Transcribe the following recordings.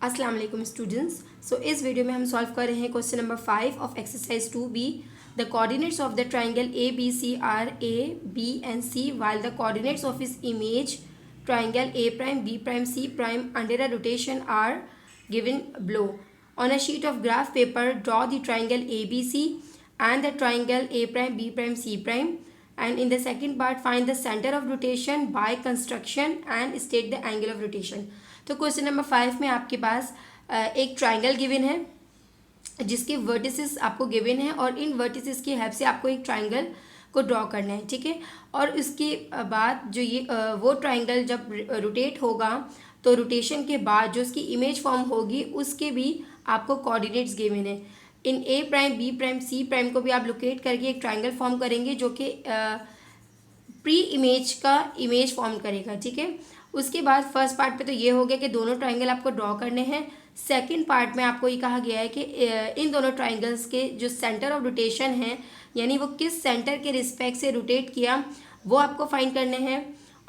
अस्सलाम वालेकुम स्टूडेंट्स। इस वीडियो में हम सॉल्व कर रहे हैं question number 5 of exercise 2B। The coordinates of the triangle A B C are A B and C while the coordinates of its image triangle A prime B prime C prime under a rotation are given below. On a sheet of graph paper, draw the triangle ABC and the triangle A prime B prime C prime. And in the second part, find the center of rotation by construction and state the angle of rotation. तो question number 5 में आपके पास एक triangle given है जिसके vertices आपको given है और इन vertices की हेल्प से आपको एक ट्राइंगल को ड्रॉ करना है, ठीक है। और उसके बाद जो ये वो ट्राइंगल जब रोटेट होगा तो रोटेशन के बाद जो उसकी इमेज फॉर्म होगी उसके भी आपको कोऑर्डिनेट्स गिवन है। इन A prime B prime C prime को भी आप लोकेट करके एक ट्राइंगल फॉर्म करेंगे जो कि प्री इमेज का इमेज फॉर्म करेगा, ठीक है। उसके बाद फर्स्ट पार्ट पे तो ये हो गया कि दोनों ट्राइंगल आपको ड्रॉ करने हैं। सेकंड पार्ट में आपको ये कहा गया है कि इन दोनों ट्राइंगल्स के जो सेंटर ऑफ रोटेशन है यानी वो किस सेंटर के रिस्पेक्ट से रोटेट किया वो आपको फाइंड करने हैं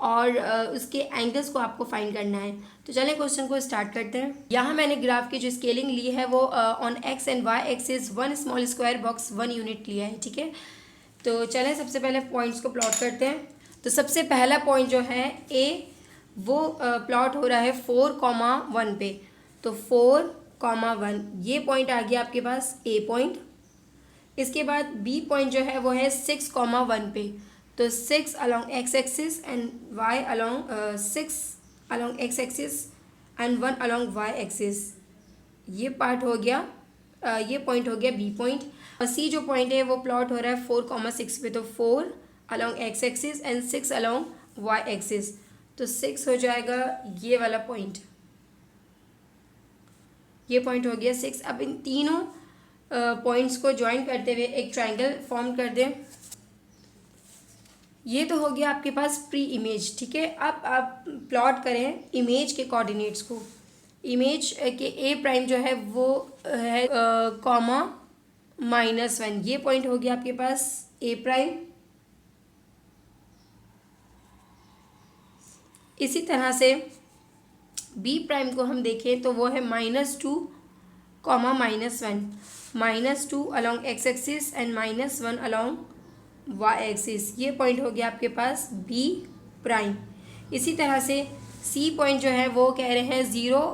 और उसके एंगल्स को आपको फाइंड करना है। तो चलें क्वेश्चन को स्टार्ट करते हैं। यहाँ मैंने ग्राफ की जो स्केलिंग ली है वो on X and Y axis 1 small square box 1 unit लिया है, ठीक है। तो चलें सबसे पहले पॉइंट्स को प्लॉट करते हैं। तो सबसे पहला पॉइंट जो है ए वो प्लॉट हो रहा है 4,1 पे। तो 4,1 ये पॉइंट आ गया आपके पास ए पॉइंट। इसके बाद बी पॉइंट जो है वो है 6,1 पे। तो 6 along X axis and Y along 6 along X axis and 1 along Y axis. ये पार्ट हो गया ये पॉइंट हो गया बी पॉइंट। और सी जो पॉइंट है वो प्लॉट हो रहा है 4,6 पे। तो 4 along X axis and 6 along Y axis. तो 6 हो जाएगा ये वाला पॉइंट, ये पॉइंट हो गया 6। अब इन तीनों पॉइंट्स को ज्वाइन करते हुए एक ट्राइंगल फॉर्म कर दें। ये तो हो गया आपके पास प्री इमेज, ठीक है। अब आप प्लॉट करें इमेज के कोऑर्डिनेट्स को। इमेज के ए प्राइम जो है वो है कॉमा -1। ये पॉइंट हो गया आपके पास ए प्राइम। इसी तरह से बी प्राइम को हम देखें तो वो है -2 comma -1। -2 along X axis and -1 along Y axis. ये पॉइंट हो गया आपके पास बी प्राइम। इसी तरह से सी पॉइंट जो है वो कह रहे हैं 0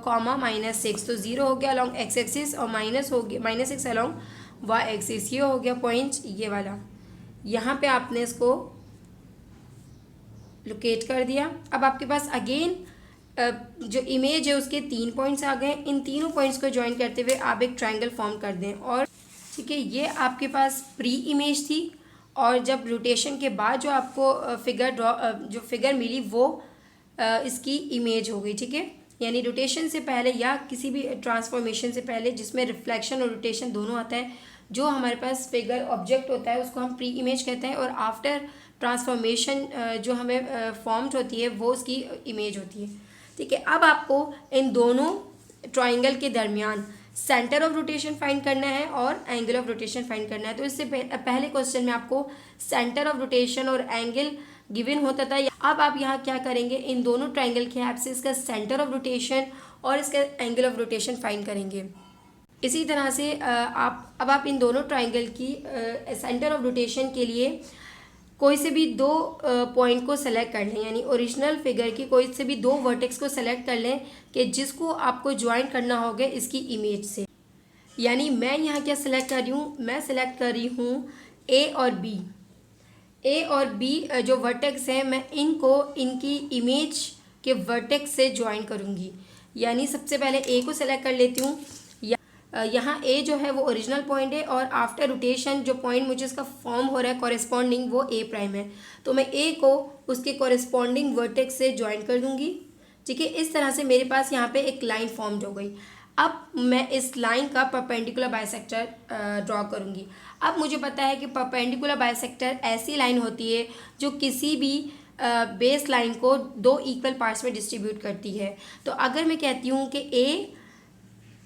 कॉमा -6। तो 0 हो गया अलॉन्ग एक्स एक्सिस और माइनस हो गया -6 अलॉन्ग वाई एक्सिस। ये हो गया पॉइंट ये वाला। यहाँ पे आपने इसको लोकेट कर दिया। अब आपके पास अगेन जो इमेज है उसके 3 पॉइंट्स आ गए। इन तीनों पॉइंट्स को ज्वाइन करते हुए आप एक ट्राइंगल फॉर्म कर दें। और ठीक है, ये आपके पास प्री इमेज थी और जब रोटेशन के बाद जो आपको जो फिगर मिली वो इसकी इमेज हो गई, ठीक है। यानी रोटेशन से पहले या किसी भी ट्रांसफॉर्मेशन से पहले जिसमें रिफ्लेक्शन और रोटेशन दोनों आता है, जो हमारे पास फिगर ऑब्जेक्ट होता है उसको हम प्री इमेज कहते हैं और आफ्टर ट्रांसफॉर्मेशन जो हमें फॉर्म्ड होती है वो उसकी इमेज होती है, ठीक है। अब आपको इन दोनों ट्राइंगल के दरमियान सेंटर ऑफ रोटेशन फाइंड करना है और एंगल ऑफ रोटेशन फाइंड करना है। तो इससे पहले क्वेश्चन में आपको सेंटर ऑफ रोटेशन और एंगल गिवन होता था। अब आप यहाँ क्या करेंगे, इन दोनों ट्राइंगल के हेल्प से इसका सेंटर ऑफ रोटेशन और इसका एंगल ऑफ रोटेशन फाइंड करेंगे। इसी तरह से आप इन दोनों ट्राइंगल की सेंटर ऑफ रोटेशन के लिए कोई से भी 2 पॉइंट को सेलेक्ट कर लें, यानी ओरिजिनल फिगर की कोई से भी 2 वर्टेक्स को सेलेक्ट कर लें कि जिसको आपको ज्वाइन करना होगा इसकी इमेज से। यानी मैं यहाँ क्या सेलेक्ट कर रही हूँ, मैं सेलेक्ट कर रही हूँ ए और बी। ए और बी जो वर्टेक्स हैं मैं इनको इनकी इमेज के वर्टेक्स से ज्वाइन करूँगी। यानी सबसे पहले ए को सेलेक्ट कर लेती हूँ। यहाँ ए जो है वो ओरिजिनल पॉइंट है और आफ्टर रोटेशन जो पॉइंट मुझे इसका फॉर्म हो रहा है कॉरेस्पॉन्डिंग वो ए प्राइम है। तो मैं ए को उसके कॉरेस्पॉन्डिंग वर्टेक्स से ज्वाइन कर दूंगी, ठीक है। इस तरह से मेरे पास यहाँ पे एक लाइन फॉर्म हो गई। अब मैं इस लाइन का परपेंडिकुलर बाइसेक्टर ड्रॉ करूँगी। अब मुझे पता है कि परपेंडिकुलर बाइसेक्टर ऐसी लाइन होती है जो किसी भी बेस लाइन को 2 इक्वल पार्ट्स में डिस्ट्रीब्यूट करती है। तो अगर मैं कहती हूँ कि ए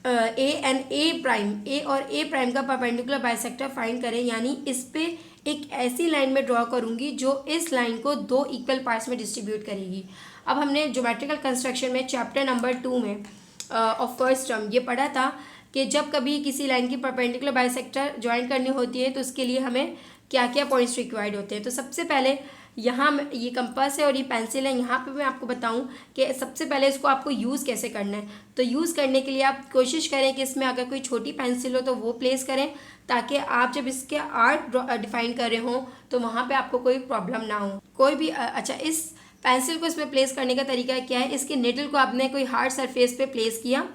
एंड ए और ए प्राइम का परपेंडिकुलर बाइसेक्टर फाइंड करें, यानी इस पे एक ऐसी लाइन में ड्रॉ करूँगी जो इस लाइन को 2 इक्वल पार्ट्स में डिस्ट्रीब्यूट करेगी। अब हमने ज्योमेट्रिकल कंस्ट्रक्शन में चैप्टर नंबर 2 में ऑफ फर्स्ट टर्म ये पढ़ा था कि जब कभी किसी लाइन की परपेंडिकुलर बाइसेक्टर ज्वाइन करनी होती है तो उसके लिए हमें क्या क्या पॉइंट्स रिक्वायर्ड होते हैं। तो सबसे पहले यहाँ ये कंपास है और ये पेंसिल है, यहाँ पे मैं आपको बताऊँ कि सबसे पहले इसको आपको यूज़ कैसे करना है। तो यूज़ करने के लिए आप कोशिश करें कि इसमें अगर कोई छोटी पेंसिल हो तो वो प्लेस करें, ताकि आप जब इसके आर्क डिफाइन कर रहे हो तो वहाँ पे आपको कोई प्रॉब्लम ना हो। कोई भी अच्छा, इस पेंसिल को इसमें प्लेस करने का तरीका क्या है, इसके निडल को आपने कोई हार्ड सरफेस पे प्लेस किया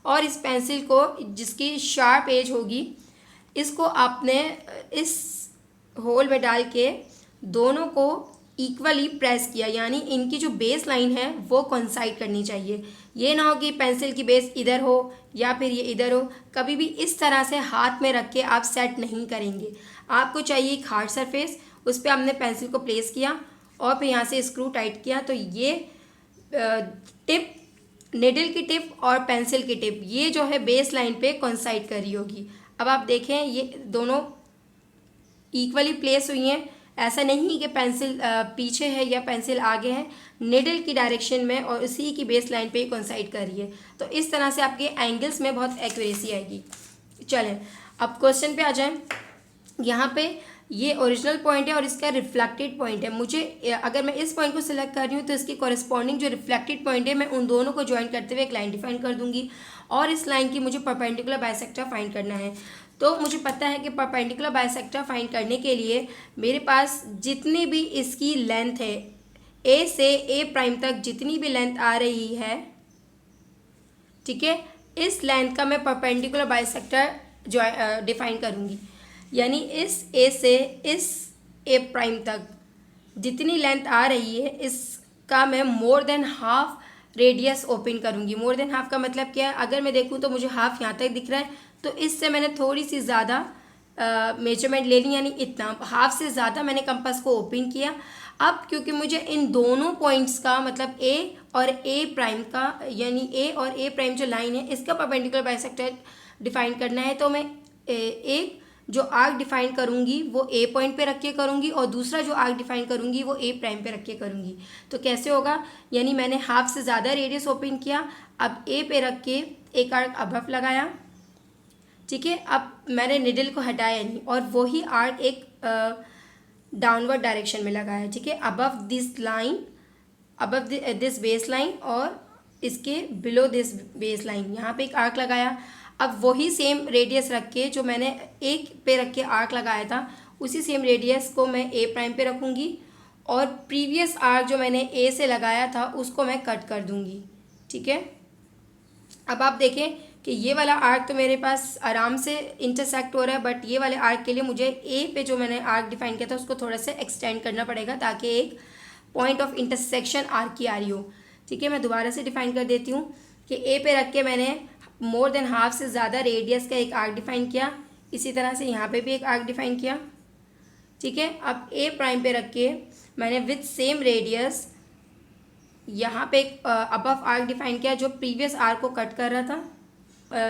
और इस पेंसिल को जिसकी शार्प एज होगी इसको आपने इस होल में डाल के दोनों को इक्वली प्रेस किया, यानी इनकी जो बेस लाइन है वो कोइंसाइड करनी चाहिए। ये ना हो कि पेंसिल की बेस इधर हो या फिर ये इधर हो, कभी भी इस तरह से हाथ में रख के आप सेट नहीं करेंगे। आपको चाहिए एक हार्ड सरफेस, उस पर आपने पेंसिल को प्लेस किया और फिर यहाँ से स्क्रू टाइट किया, तो ये टिप, निडल की टिप और पेंसिल की टिप ये जो है बेस लाइन पे कोइंसाइड कर रही होगी। अब आप देखें ये दोनों इक्वली प्लेस हुई हैं, ऐसा नहीं कि पेंसिल पीछे है या पेंसिल आगे है, निडल की डायरेक्शन में और उसी की बेस लाइन पे कोइंसाइड कर रही है। तो इस तरह से आपके एंगल्स में बहुत एक्यूरेसी आएगी। चलें अब क्वेश्चन पे आ जाएं। यहाँ पे ये ओरिजिनल पॉइंट है और इसका रिफ्लेक्टेड पॉइंट है। मुझे अगर मैं इस पॉइंट को सिलेक्ट कर रही हूँ तो इसकी कॉरेस्पॉन्डिंग जो रिफ्लेक्टेड पॉइंट है मैं उन दोनों को ज्वाइन करते हुए एक लाइन डिफाइन कर दूंगी और इस लाइन की मुझे परपेंडिकुलर बाइसेक्टर फाइंड करना है। तो मुझे पता है कि परपेंडिकुलर बाइसेक्टर फाइंड करने के लिए मेरे पास जितनी भी इसकी लेंथ है, ए से ए प्राइम तक जितनी भी लेंथ आ रही है, ठीक है, इस लेंथ का मैं परपेंडिकुलर बाइसेक्टर डिफाइन करूँगी। यानी इस ए से इस ए प्राइम तक जितनी लेंथ आ रही है इसका मैं more than half radius open करूँगी। मोर देन हाफ का मतलब क्या है, अगर मैं देखूँ तो मुझे हाफ यहाँ तक दिख रहा है, तो इससे मैंने थोड़ी सी ज़्यादा मेजरमेंट ले ली, यानी इतना हाफ से ज़्यादा मैंने कंपास को ओपन किया। अब क्योंकि मुझे इन दोनों पॉइंट्स का मतलब ए और ए प्राइम का, यानी ए और ए प्राइम जो लाइन है इसका परपेंडिकुलर बाइसेक्टर डिफाइन करना है, तो मैं एक जो आर्क डिफाइन करूँगी वो ए पॉइंट पे रख के करूँगी और दूसरा जो आर्क डिफाइन करूँगी वो ए प्राइम पे रख के करूँगी। तो कैसे होगा, यानी मैंने हाफ से ज़्यादा रेडियस ओपन किया, अब ए पे रख के एक आर्क अबव लगाया, ठीक है। अब मैंने निडल को हटाया नहीं और वही आर्क एक डाउनवर्ड डायरेक्शन में लगाया, ठीक है, above this line, above this base line और इसके बिलो दिस बेस लाइन, यहाँ पे एक आर्क लगाया। अब वही सेम रेडियस रख के जो मैंने एक पे रख के आर्क लगाया था उसी सेम रेडियस को मैं ए प्राइम पे रखूँगी और प्रीवियस आर्क जो मैंने ए से लगाया था उसको मैं कट कर दूँगी, ठीक है। अब आप देखें कि ये वाला आर्क तो मेरे पास आराम से इंटरसेक्ट हो रहा है, बट ये वाले आर्क के लिए मुझे ए पे जो मैंने आर्क डिफाइन किया था उसको थोड़ा सा एक्सटेंड करना पड़ेगा ताकि एक पॉइंट ऑफ इंटरसेक्शन आर्क की आ रही हो, ठीक है। मैं दोबारा से डिफाइन कर देती हूँ कि ए पे रख के मैंने मोर देन हाफ से ज़्यादा रेडियस का एक आर्क डिफाइन किया, इसी तरह से यहाँ पे भी एक आर्क डिफाइन किया, ठीक है। अब ए प्राइम पे रख के मैंने विथ सेम रेडियस यहाँ पे एक अबव आर्क डिफाइन किया जो प्रीवियस आर्क को कट कर रहा था।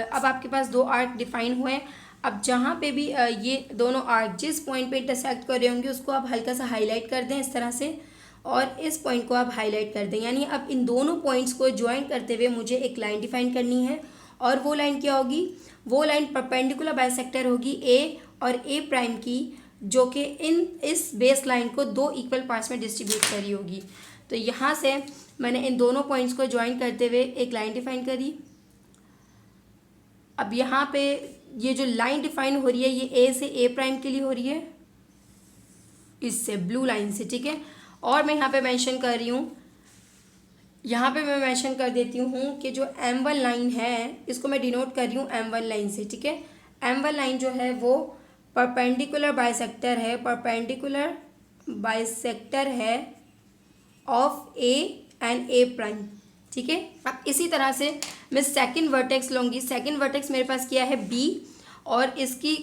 अब आपके पास दो आर्क डिफाइन हुए हैं। अब जहाँ पे भी ये दोनों आर्क जिस पॉइंट पे इंटरसेक्ट कर रहे होंगे उसको आप हल्का सा हाईलाइट कर दें इस तरह से, और इस पॉइंट को आप हाईलाइट कर दें। यानी अब इन दोनों पॉइंट्स को ज्वाइन करते हुए मुझे एक लाइन डिफाइन करनी है और वो लाइन क्या होगी, वो लाइन परपेंडिकुलर बाइसेक्टर होगी ए और ए प्राइम की, जो कि इस बेस लाइन को दो इक्वल पार्ट्स में डिस्ट्रीब्यूट करी होगी। तो यहाँ से मैंने इन दोनों पॉइंट्स को ज्वाइन करते हुए एक लाइन डिफाइन करी। अब यहाँ पे ये जो लाइन डिफाइन हो रही है ये ए से ए प्राइम के लिए हो रही है, इससे ब्लू लाइन से, ठीक है। और मैं यहाँ पे मेंशन कर रही हूँ, यहाँ पे मैं मेंशन कर देती हूँ कि जो M1 लाइन है इसको मैं डिनोट कर रही हूँ M1 लाइन से, ठीक है। M1 लाइन जो है वो परपेंडिकुलर बाइसेक्टर है, परपेंडिकुलर बाइसेक्टर है of A and A prime, ठीक है। अब इसी तरह से मैं सेकंड वर्टेक्स लूँगी। सेकंड वर्टेक्स मेरे पास क्या है बी, और इसकी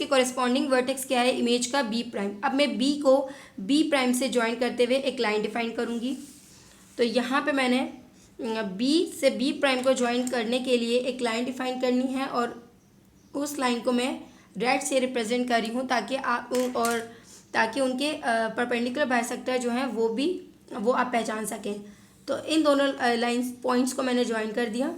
कॉरेस्पॉन्डिंग वर्टेक्स क्या है इमेज का बी प्राइम। अब मैं बी को बी प्राइम से ज्वाइन करते हुए एक लाइन डिफाइन करूँगी। तो यहाँ पे मैंने बी से बी प्राइम को ज्वाइन करने के लिए एक लाइन डिफाइन करनी है और उस लाइन को मैं रेड से रिप्रेजेंट कर रही हूँ ताकि उनके परपेंडिकुलर बाइसेक्टर जो हैं वो आप पहचान सकें। तो इन दोनों लाइंस पॉइंट्स को मैंने ज्वाइन कर दिया।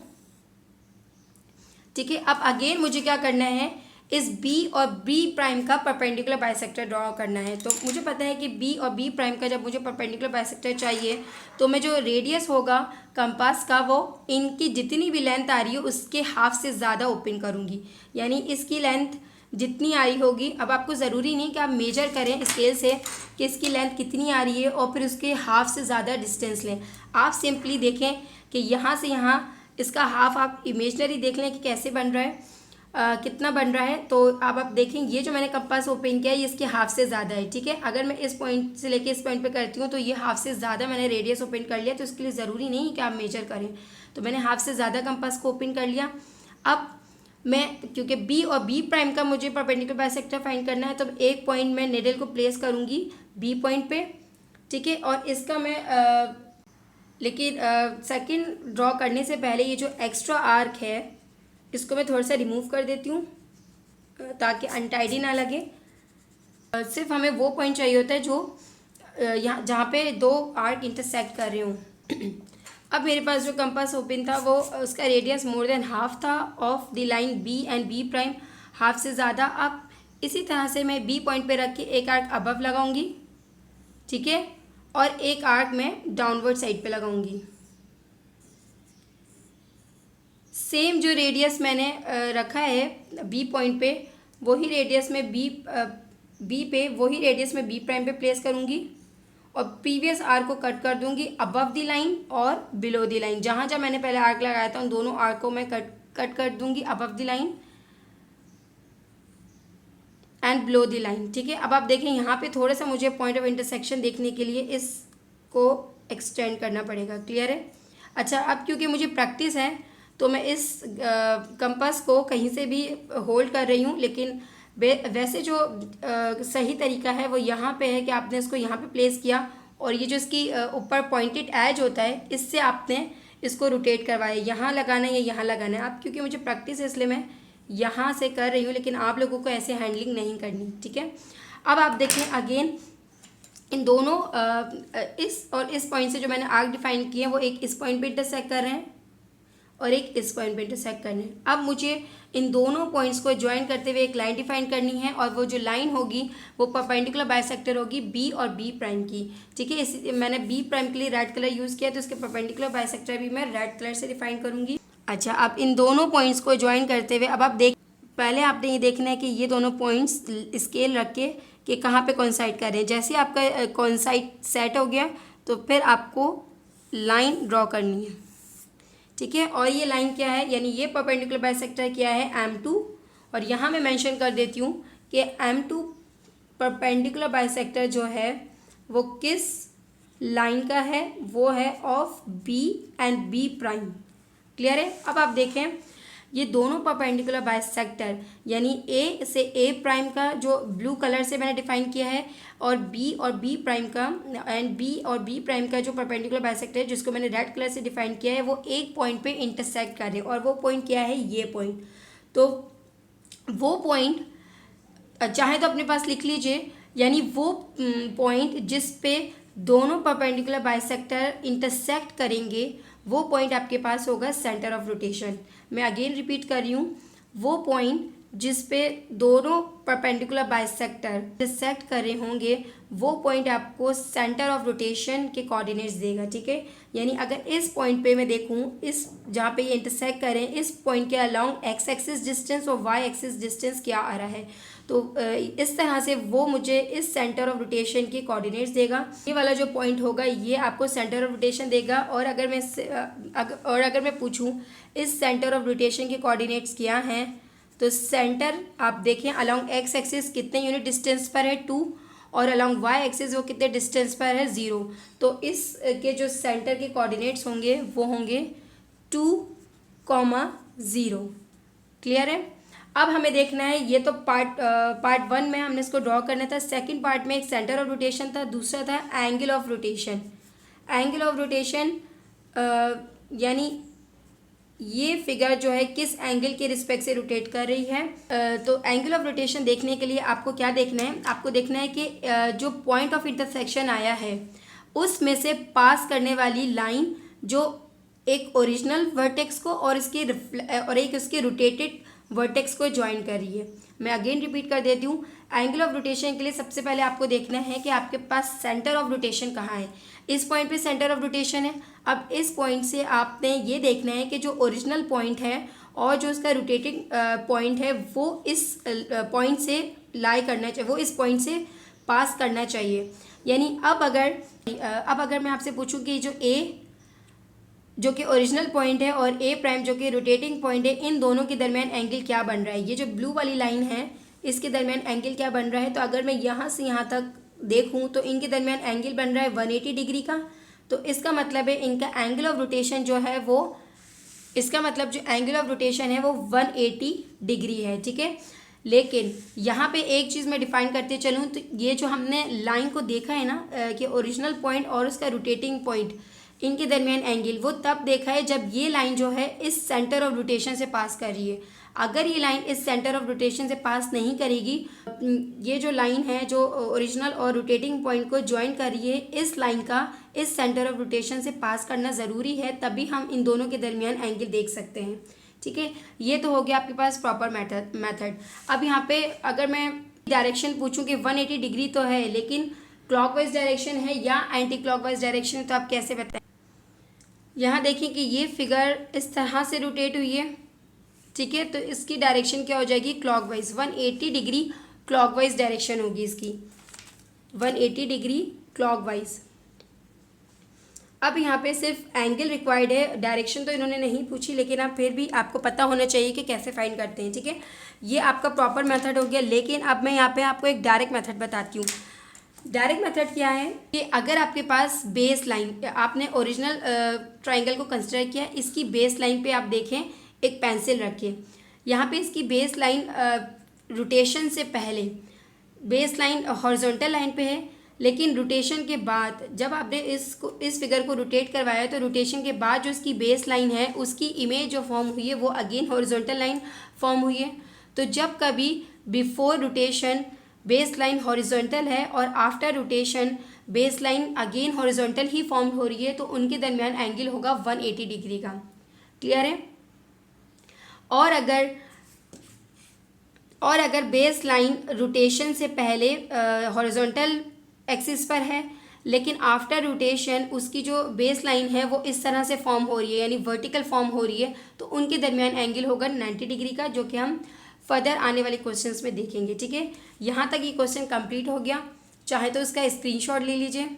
ठीक है। अब अगेन मुझे क्या करना है, इस बी और बी प्राइम का परपेंडिकुलर बाइसेक्टर ड्रॉ करना है। तो मुझे पता है कि बी और बी प्राइम का जब मुझे परपेंडिकुलर बाइसेक्टर चाहिए तो मैं जो रेडियस होगा कंपास का वो इनकी जितनी भी लेंथ आ रही है उसके हाफ से ज़्यादा ओपन करूँगी, यानी इसकी लेंथ जितनी आ रही होगी। अब आपको ज़रूरी नहीं कि आप मेजर करें स्केल से कि इसकी लेंथ कितनी आ रही है और फिर उसके हाफ से ज़्यादा डिस्टेंस लें। आप सिंपली देखें कि यहाँ से यहाँ इसका हाफ आप इमेजनरी देख लें कि कैसे बन रहा है, कितना बन रहा है। तो अब आप देखें ये जो मैंने कंपास ओपन किया है ये इसके हाफ से ज़्यादा है, ठीक है। अगर मैं इस पॉइंट से लेके इस पॉइंट पे करती हूँ तो ये हाफ से ज़्यादा मैंने रेडियस ओपन कर लिया, तो इसके लिए ज़रूरी नहीं कि आप मेजर करें। तो मैंने हाफ से ज़्यादा कंपास को ओपन कर लिया। अब मैं क्योंकि बी और बी प्राइम का मुझे परपेंडिकुलर बाइसेक्टर फाइंड करना है तो एक पॉइंट मैं निडल को प्लेस करूँगी बी पॉइंट पे, ठीक है। और इसका मैं लेकिन सेकंड ड्रॉ करने से पहले ये जो एक्स्ट्रा आर्क है इसको मैं थोड़ा सा रिमूव कर देती हूँ ताकि अनटाइडी ना लगे। सिर्फ हमें वो पॉइंट चाहिए होता है जो यहाँ जहाँ पे दो आर्क इंटरसेक्ट कर रहे हों। अब मेरे पास जो कंपास ओपन था वो उसका रेडियस मोर देन हाफ था of the line B and B prime, half से ज़्यादा। अब इसी तरह से मैं बी पॉइंट पे रख के एक आर्क अबव लगाऊंगी, ठीक है, और एक आर्क मैं डाउनवर्ड साइड पे लगाऊंगी। सेम जो रेडियस मैंने रखा है बी पॉइंट पे वही रेडियस में बी पे वही रेडियस में बी प्राइम पे प्लेस करूँगी और प्रीवियस आर्क को कट कर दूंगी अबव द लाइन और बिलो द लाइन। जहाँ जहाँ मैंने पहले आर्क लगाया था उन दोनों आर्क को मैं कट कर दूंगी above the line and below the line, ठीक है। अब आप देखें यहाँ पे थोड़ा सा मुझे पॉइंट ऑफ इंटरसेक्शन देखने के लिए इसको एक्सटेंड करना पड़ेगा, क्लियर है। अच्छा, अब क्योंकि मुझे प्रैक्टिस है तो मैं इस कंपास को कहीं से भी होल्ड कर रही हूँ, लेकिन वैसे जो सही तरीका है वो यहाँ पे है कि आपने इसको यहाँ पे प्लेस किया और ये जो इसकी ऊपर पॉइंटेड एज होता है इससे आपने इसको रोटेट करवाया, यहाँ लगाना है या यहाँ लगाना है। आप क्योंकि मुझे प्रैक्टिस है इसलिए मैं यहाँ से कर रही हूँ, लेकिन आप लोगों को ऐसे हैंडलिंग नहीं करनी, ठीक है। अब आप देखें अगेन इन दोनों इस और इस पॉइंट से जो मैंने आर्क डिफाइन किए हैं वो एक इस पॉइंट पे इंटरसेक्ट कर रहे हैं और एक इस पॉइंट पे इंटरसेक्ट करने हैं। अब मुझे इन दोनों पॉइंट्स को ज्वाइन करते हुए एक लाइन डिफाइन करनी है और वो जो लाइन होगी वो परपेंडिकुलर बाइसेक्टर होगी बी और बी प्राइम की, ठीक है। इस मैंने बी प्राइम के लिए रेड कलर यूज़ किया तो इसके परपेंडिकुलर बाइसेक्टर भी मैं रेड कलर से डिफाइन करूँगी। अच्छा, अब इन दोनों पॉइंट्स को ज्वाइन करते हुए अब आप पहले आपने ये देखना है कि ये दोनों पॉइंट्स स्केल रख के कि कहाँ पे कॉन्साइड कर रहे हैं। जैसे आपका कॉन्साइड सेट हो गया तो फिर आपको लाइन ड्रॉ करनी है, ठीक है। और ये लाइन क्या है, यानी ये परपेंडिकुलर बाइसेक्टर क्या है M2, और यहाँ मैं मेंशन कर देती हूँ कि M2 परपेंडिकुलर बाइसेक्टर जो है वो किस लाइन का है, वो है of B and B prime, clear है। अब आप देखें ये दोनों परपेंडिकुलर बाइसेक्टर यानी A से A प्राइम का जो ब्लू कलर से मैंने डिफाइन किया है और B और B प्राइम का एंड B और B प्राइम का जो परपेंडिकुलर बाइसेक्टर है जिसको मैंने रेड कलर से डिफाइन किया है वो एक पॉइंट पे इंटरसेक्ट कर रहे हैं और वो पॉइंट क्या है, ये पॉइंट। तो वो पॉइंट चाहे तो अपने पास लिख लीजिए, यानी वो पॉइंट जिस पे दोनों परपेंडिकुलर बाइसेक्टर इंटरसेक्ट करेंगे वो पॉइंट आपके पास होगा सेंटर ऑफ रोटेशन। मैं अगेन रिपीट कर रही हूँ, वो पॉइंट जिस पे दोनों परपेंडिकुलर बाइसेक्टर इंटरसेक्ट कर रहे होंगे वो पॉइंट आपको सेंटर ऑफ रोटेशन के कोऑर्डिनेट्स देगा, ठीक है। यानी अगर इस पॉइंट पे मैं देखूँ, इस जहाँ पे ये इंटरसेक्ट करें इस पॉइंट के अलोंग एक्स एक्सिस डिस्टेंस और वाई एक्सिस डिस्टेंस क्या आ रहा है, तो इस तरह से वो मुझे इस सेंटर ऑफ रोटेशन के कोऑर्डिनेट्स देगा। ये वाला जो पॉइंट होगा ये आपको सेंटर ऑफ रोटेशन देगा। और अगर मैं पूछूँ इस सेंटर ऑफ रोटेशन के कोऑर्डिनेट्स क्या हैं, तो सेंटर आप देखें अलोंग एक्स एक्सिस कितने यूनिट डिस्टेंस पर है 2 और अलोंग वाई एक्सिस वो कितने डिस्टेंस पर है 0। तो इस के जो सेंटर के कोऑर्डिनेट्स होंगे वो होंगे 2, 0, क्लियर है। अब हमें देखना है, ये तो पार्ट 1 में हमने इसको ड्रॉ करना था। सेकंड पार्ट में एक सेंटर ऑफ रोटेशन था, दूसरा था angle of rotation. Angle of rotation यानी ये फिगर जो है किस एंगल के रिस्पेक्ट से रोटेट कर रही है। तो एंगल ऑफ रोटेशन देखने के लिए आपको क्या देखना है, आपको देखना है कि जो पॉइंट ऑफ इंटरसेक्शन आया है उसमें से पास करने वाली लाइन जो एक ओरिजिनल वर्टेक्स को और एक इसके रोटेटेड वर्टेक्स को ज्वाइन कर रही है। मैं अगेन रिपीट कर देती हूँ, एंगल ऑफ रोटेशन के लिए सबसे पहले आपको देखना है कि आपके पास सेंटर ऑफ रोटेशन कहाँ है। इस पॉइंट पे सेंटर ऑफ रोटेशन है। अब इस पॉइंट से आपने ये देखना है कि जो ओरिजिनल पॉइंट है और जो उसका रोटेटिंग पॉइंट है वो इस पॉइंट से लाई करना चाहिए, वो इस पॉइंट से पास करना चाहिए। यानी अब अगर मैं आपसे पूछूं कि जो ए जो कि ओरिजिनल पॉइंट है और ए प्राइम जो कि रोटेटिंग पॉइंट है, इन दोनों के दरमियान एंगल क्या बन रहा है, ये जो ब्लू वाली लाइन है इसके दरमियान एंगल क्या बन रहा है। तो अगर मैं यहाँ से यहाँ तक देखूँ तो इनके दरमियान एंगल बन रहा है 180 डिग्री का। तो इसका मतलब है इनका एंगल ऑफ रोटेशन जो है वो, इसका मतलब जो एंगल ऑफ रोटेशन है वो 180 डिग्री है, ठीक है। लेकिन यहाँ पे एक चीज़ मैं डिफाइन करते चलूँ तो ये जो हमने लाइन को देखा है ना कि ओरिजिनल पॉइंट और उसका रोटेटिंग पॉइंट इनके दरमियान एंगल, वो तब देखा है जब ये लाइन जो है इस सेंटर ऑफ रोटेशन से पास कर रही है। अगर ये लाइन इस सेंटर ऑफ रोटेशन से पास नहीं करेगी, ये जो लाइन है जो ओरिजिनल और रोटेटिंग पॉइंट को ज्वाइन कर रही है, इस लाइन का इस सेंटर ऑफ रोटेशन से पास करना ज़रूरी है, तभी हम इन दोनों के दरमियान एंगल देख सकते हैं, ठीक है। ये तो हो गया आपके पास प्रॉपर मेथड। अब यहाँ पे अगर मैं डायरेक्शन पूछूं कि 180 डिग्री तो है लेकिन क्लॉकवाइज डायरेक्शन है या एंटी क्लॉकवाइज डायरेक्शन है, तो आप कैसे बताएं। यहाँ देखिए कि ये फिगर इस तरह से रोटेट हुई है, ठीक है। तो इसकी डायरेक्शन क्या हो जाएगी, क्लॉकवाइज। 180 डिग्री क्लॉकवाइज डायरेक्शन होगी इसकी, 180 डिग्री क्लॉकवाइज। अब यहाँ पे सिर्फ एंगल रिक्वायर्ड है, डायरेक्शन तो इन्होंने नहीं पूछी, लेकिन आप फिर भी आपको पता होना चाहिए कि कैसे फाइंड करते हैं, ठीक है। ये आपका प्रॉपर मेथड हो गया। लेकिन अब मैं यहाँ पे आपको एक डायरेक्ट मेथड बताती हूँ। डायरेक्ट मेथड क्या है कि अगर आपके पास बेस लाइन, आपने ओरिजिनल ट्राइंगल को कंसिडर किया, इसकी बेस लाइन पे आप देखें एक पेंसिल रखें। यहाँ पे इसकी बेस लाइन रोटेशन से पहले बेस लाइन हॉरिजॉन्टल लाइन पे है, लेकिन रोटेशन के बाद जब आपने इस फिगर को रोटेट करवाया तो रोटेशन के बाद जो इसकी बेस लाइन है उसकी इमेज जो फॉर्म हुई है वो अगेन हॉरिजॉन्टल लाइन फॉर्म हुई है। तो जब कभी before rotation base line horizontal है और after rotation base line again horizontal ही फॉर्म हो रही है, तो उनके दरमियान एंगल होगा 180 डिग्री का। क्लियर है। और अगर बेस लाइन रोटेशन से पहले हॉरिजॉन्टल एक्सिस पर है लेकिन आफ्टर रोटेशन उसकी जो बेस लाइन है वो इस तरह से फॉर्म हो रही है, यानी वर्टिकल फॉर्म हो रही है, तो उनके दरमियान एंगल होगा 90 डिग्री का, जो कि हम फर्दर आने वाले क्वेश्चंस में देखेंगे, ठीक है। यहाँ तक ये क्वेश्चन कंप्लीट हो गया। चाहे तो इसका स्क्रीनशॉट ले लीजिए।